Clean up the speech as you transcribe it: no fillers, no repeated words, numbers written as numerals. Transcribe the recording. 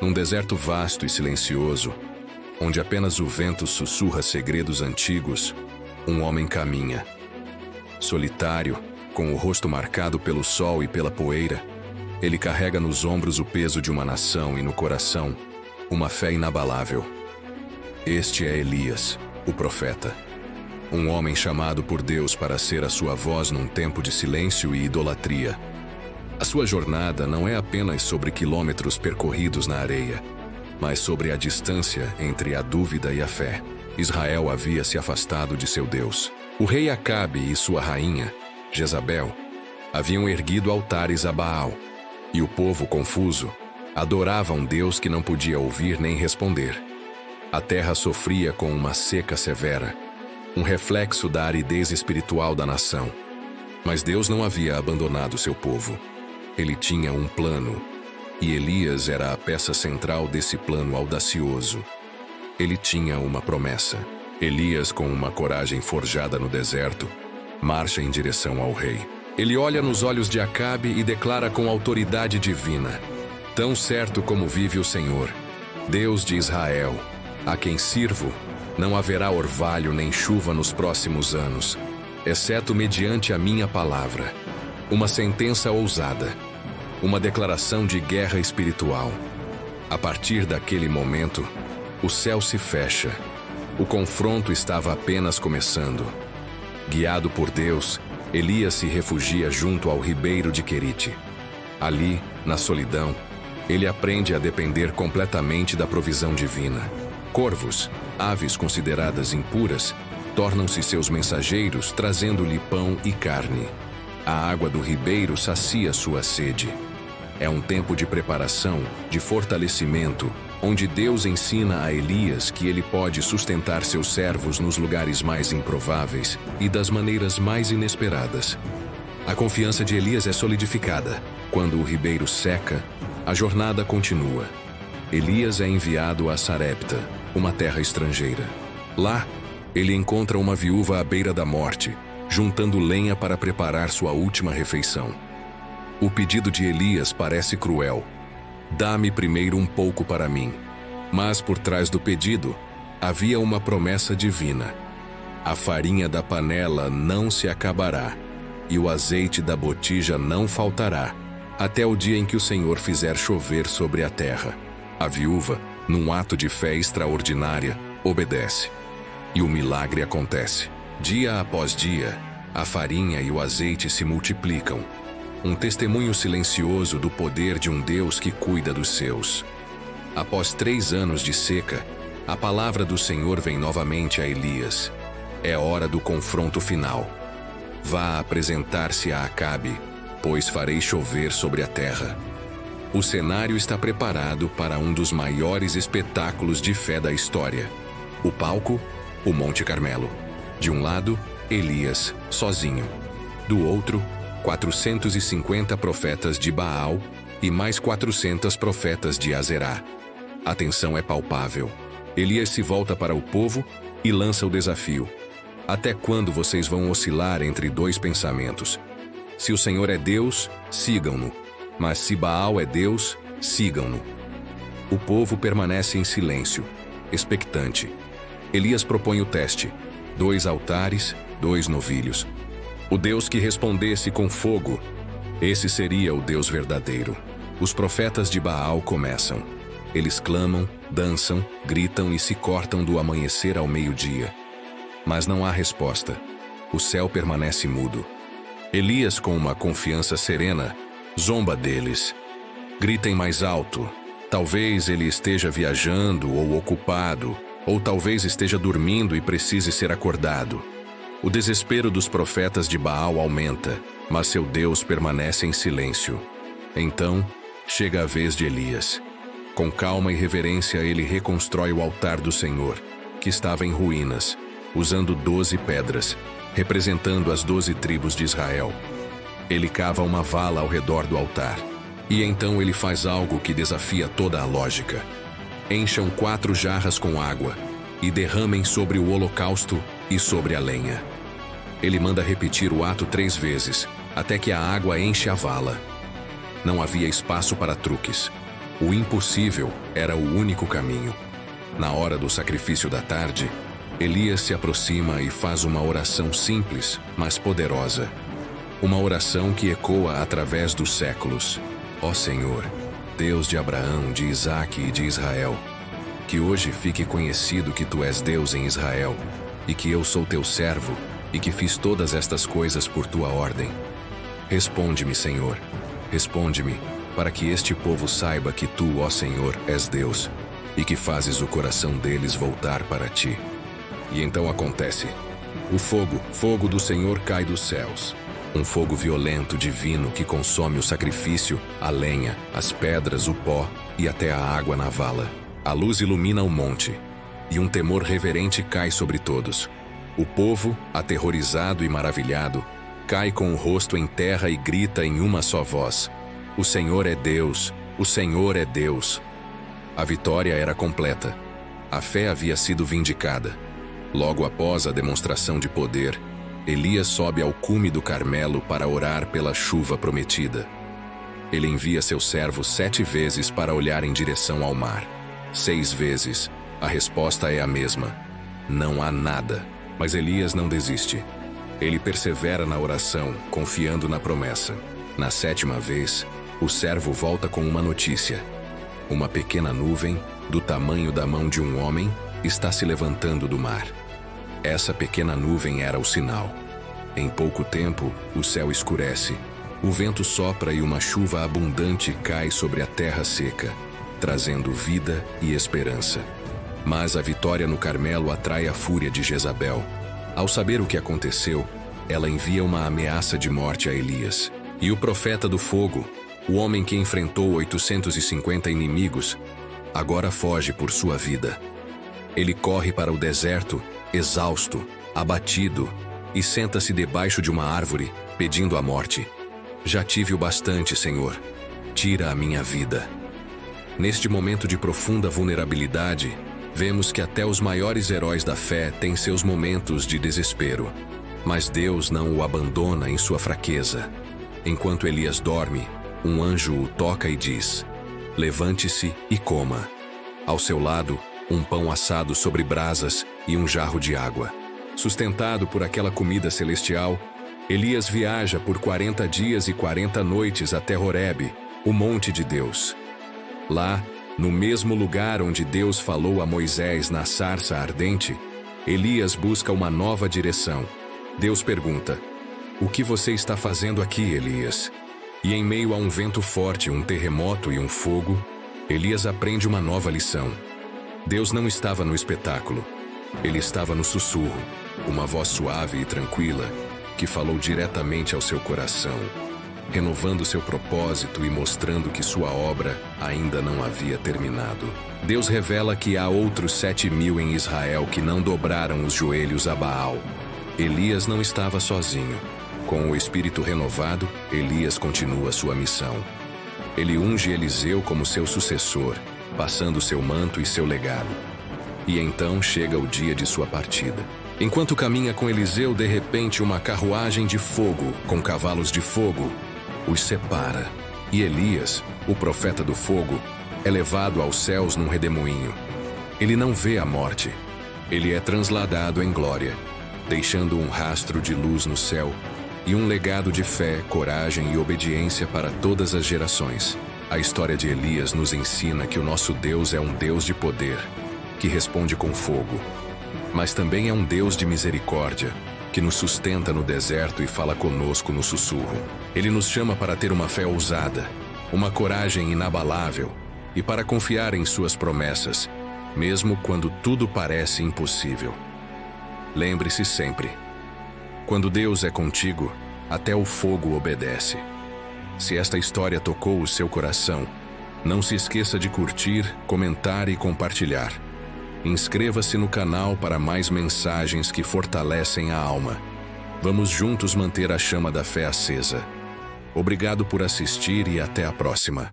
Num deserto vasto e silencioso, onde apenas o vento sussurra segredos antigos, um homem caminha. Solitário, com o rosto marcado pelo sol e pela poeira, ele carrega nos ombros o peso de uma nação e no coração uma fé inabalável. Este é Elias, o profeta. Um homem chamado por Deus para ser a sua voz num tempo de silêncio e idolatria. A sua jornada não é apenas sobre quilômetros percorridos na areia, mas sobre a distância entre a dúvida e a fé. Israel havia se afastado de seu Deus. O rei Acabe e sua rainha, Jezabel, haviam erguido altares a Baal, e o povo, confuso, adorava um Deus que não podia ouvir nem responder. A terra sofria com uma seca severa, um reflexo da aridez espiritual da nação. Mas Deus não havia abandonado seu povo. Ele tinha um plano, e Elias era a peça central desse plano audacioso. Ele tinha uma promessa. Elias, com uma coragem forjada no deserto, marcha em direção ao rei. Ele olha nos olhos de Acabe e declara com autoridade divina: tão certo como vive o Senhor, Deus de Israel, a quem sirvo, não haverá orvalho nem chuva nos próximos anos, exceto mediante a minha palavra. Uma sentença ousada, uma declaração de guerra espiritual. A partir daquele momento, o céu se fecha. O confronto estava apenas começando. Guiado por Deus, Elias se refugia junto ao ribeiro de Querite. Ali, na solidão, ele aprende a depender completamente da provisão divina. Corvos, aves consideradas impuras, tornam-se seus mensageiros, trazendo-lhe pão e carne. A água do ribeiro sacia sua sede. É um tempo de preparação, de fortalecimento, onde Deus ensina a Elias que ele pode sustentar seus servos nos lugares mais improváveis e das maneiras mais inesperadas. A confiança de Elias é solidificada. Quando o ribeiro seca, a jornada continua. Elias é enviado a Sarepta, uma terra estrangeira. Lá, ele encontra uma viúva à beira da morte, juntando lenha para preparar sua última refeição. O pedido de Elias parece cruel. Dá-me primeiro um pouco para mim. Mas por trás do pedido, havia uma promessa divina. A farinha da panela não se acabará, e o azeite da botija não faltará, até o dia em que o Senhor fizer chover sobre a terra. A viúva, num ato de fé extraordinária, obedece. E o milagre acontece. Dia após dia, a farinha e o azeite se multiplicam. Um testemunho silencioso do poder de um Deus que cuida dos seus. Após 3 anos de seca, a palavra do Senhor vem novamente a Elias. É hora do confronto final. Vá apresentar-se a Acabe, pois farei chover sobre a terra. O cenário está preparado para um dos maiores espetáculos de fé da história. O palco, o Monte Carmelo. De um lado, Elias, sozinho. Do outro, 450 profetas de Baal e mais 400 profetas de Azerá. A tensão é palpável. Elias se volta para o povo e lança o desafio. Até quando vocês vão oscilar entre 2 pensamentos? Se o Senhor é Deus, sigam-no. Mas se Baal é Deus, sigam-no. O povo permanece em silêncio, expectante. Elias propõe o teste: 2 altares, 2 novilhos. O Deus que respondesse com fogo, esse seria o Deus verdadeiro. Os profetas de Baal começam. Eles clamam, dançam, gritam e se cortam do amanhecer ao meio-dia. Mas não há resposta. O céu permanece mudo. Elias, com uma confiança serena, zomba deles. Gritem mais alto. Talvez ele esteja viajando ou ocupado, ou talvez esteja dormindo e precise ser acordado. O desespero dos profetas de Baal aumenta, mas seu Deus permanece em silêncio. Então, chega a vez de Elias. Com calma e reverência, ele reconstrói o altar do Senhor, que estava em ruínas, usando 12 pedras, representando as 12 tribos de Israel. Ele cava uma vala ao redor do altar. E então ele faz algo que desafia toda a lógica. Encham 4 jarras com água e derramem sobre o holocausto e sobre a lenha. Ele manda repetir o ato 3 vezes, até que a água enche a vala. Não havia espaço para truques. O impossível era o único caminho. Na hora do sacrifício da tarde, Elias se aproxima e faz uma oração simples, mas poderosa. Uma oração que ecoa através dos séculos. Ó Senhor, Deus de Abraão, de Isaque e de Israel, que hoje fique conhecido que Tu és Deus em Israel, e que eu sou Teu servo, e que fiz todas estas coisas por Tua ordem. Responde-me, Senhor, responde-me, para que este povo saiba que Tu, ó Senhor, és Deus, e que fazes o coração deles voltar para Ti. E então acontece. O fogo do Senhor cai dos céus. Um fogo violento, divino, que consome o sacrifício, a lenha, as pedras, o pó e até a água na vala. A luz ilumina o monte, e um temor reverente cai sobre todos. O povo, aterrorizado e maravilhado, cai com o rosto em terra e grita em uma só voz: O Senhor é Deus, o Senhor é Deus. A vitória era completa. A fé havia sido vindicada. Logo após a demonstração de poder, Elias sobe ao cume do Carmelo para orar pela chuva prometida. Ele envia seu servo 7 vezes para olhar em direção ao mar. 6 vezes, a resposta é a mesma: não há nada. Mas Elias não desiste. Ele persevera na oração, confiando na promessa. Na 7ª vez, o servo volta com uma notícia. Uma pequena nuvem, do tamanho da mão de um homem, está se levantando do mar. Essa pequena nuvem era o sinal. Em pouco tempo, o céu escurece, o vento sopra e uma chuva abundante cai sobre a terra seca, trazendo vida e esperança. Mas a vitória no Carmelo atrai a fúria de Jezabel. Ao saber o que aconteceu, ela envia uma ameaça de morte a Elias. E o profeta do fogo, o homem que enfrentou 850 inimigos, agora foge por sua vida. Ele corre para o deserto, exausto, abatido, e senta-se debaixo de uma árvore, pedindo a morte. Já tive o bastante, Senhor. Tira a minha vida. Neste momento de profunda vulnerabilidade, vemos que até os maiores heróis da fé têm seus momentos de desespero. Mas Deus não o abandona em sua fraqueza. Enquanto Elias dorme, um anjo o toca e diz: levante-se e coma. Ao seu lado, um pão assado sobre brasas e um jarro de água. Sustentado por aquela comida celestial, Elias viaja por 40 dias e 40 noites até Horebe, o monte de Deus. Lá, no mesmo lugar onde Deus falou a Moisés na sarça ardente, Elias busca uma nova direção. Deus pergunta: o que você está fazendo aqui, Elias? E em meio a um vento forte, um terremoto e um fogo, Elias aprende uma nova lição. Deus não estava no espetáculo. Ele estava no sussurro, uma voz suave e tranquila que falou diretamente ao seu coração, renovando seu propósito e mostrando que sua obra ainda não havia terminado. Deus revela que há outros 7.000 em Israel que não dobraram os joelhos a Baal. Elias não estava sozinho. Com o espírito renovado, Elias continua sua missão. Ele unge Eliseu como seu sucessor, passando seu manto e seu legado. E então chega o dia de sua partida. Enquanto caminha com Eliseu, de repente uma carruagem de fogo, com cavalos de fogo, os separa. E Elias, o profeta do fogo, é levado aos céus num redemoinho. Ele não vê a morte. Ele é transladado em glória, deixando um rastro de luz no céu e um legado de fé, coragem e obediência para todas as gerações. A história de Elias nos ensina que o nosso Deus é um Deus de poder, que responde com fogo, mas também é um Deus de misericórdia, que nos sustenta no deserto e fala conosco no sussurro. Ele nos chama para ter uma fé ousada, uma coragem inabalável e para confiar em suas promessas, mesmo quando tudo parece impossível. Lembre-se sempre: quando Deus é contigo, até o fogo obedece. Se esta história tocou o seu coração, não se esqueça de curtir, comentar e compartilhar. Inscreva-se no canal para mais mensagens que fortalecem a alma. Vamos juntos manter a chama da fé acesa. Obrigado por assistir e até a próxima.